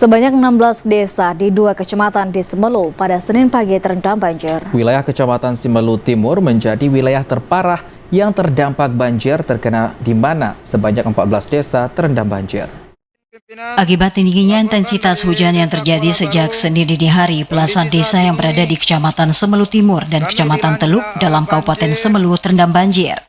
Sebanyak 16 desa di 2 kecamatan di Semelu pada Senin pagi terendam banjir. Wilayah Kecamatan Semelu Timur menjadi wilayah terparah yang terdampak banjir terkena di mana sebanyak 14 desa terendam banjir. Akibat tingginya intensitas hujan yang terjadi sejak Senin dini hari, belasan desa yang berada di Kecamatan Semelu Timur dan Kecamatan Teluk dalam Kabupaten Semelu terendam banjir.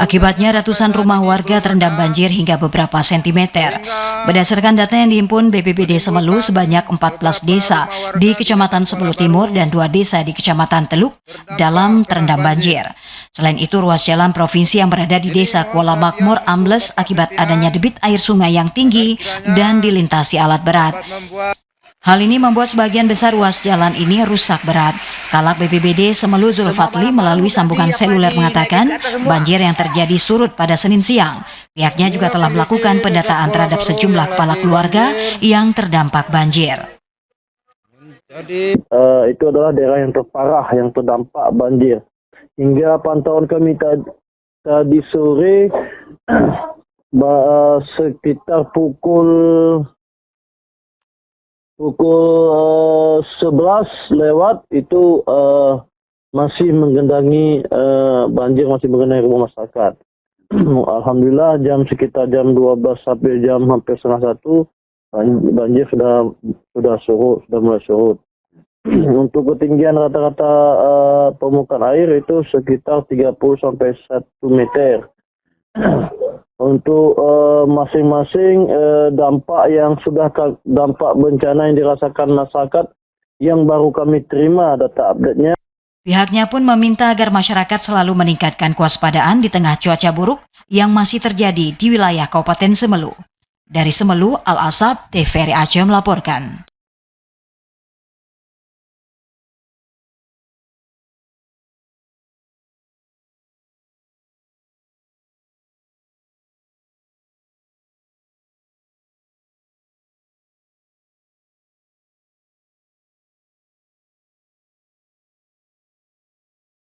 Akibatnya ratusan rumah warga terendam banjir hingga beberapa sentimeter. Berdasarkan data yang dihimpun BPBD Semelu, sebanyak 14 desa di Kecamatan Semelu Timur dan 2 desa di Kecamatan Teluk dalam terendam banjir. Selain itu, ruas jalan provinsi yang berada di desa Kuala Makmur ambles akibat adanya debit air sungai yang tinggi dan dilintasi alat berat. Hal ini membuat sebagian besar ruas jalan ini rusak berat. Kalak BPBD Semelu Zulfatli melalui sambungan seluler mengatakan banjir yang terjadi surut pada Senin siang. Pihaknya juga telah melakukan pendataan terhadap sejumlah kepala keluarga yang terdampak banjir. Itu adalah daerah yang terparah, yang terdampak banjir. Hingga pantauan kami tadi sore sekitar pukul 11 lewat itu masih menggenangi banjir, masih menggenangi rumah masyarakat. Alhamdulillah sekitar jam 12 sampai jam hampir setengah 1 banjir sudah surut, sudah mulai surut. Untuk ketinggian rata-rata permukaan air itu sekitar 30 sampai 1 meter. Untuk masing-masing dampak yang sudah dampak bencana yang dirasakan masyarakat yang baru kami terima data update-nya. Pihaknya pun meminta agar masyarakat selalu meningkatkan kewaspadaan di tengah cuaca buruk yang masih terjadi di wilayah Kabupaten Semelu. Dari Semelu, Al-Asab, TVRI Aceh melaporkan.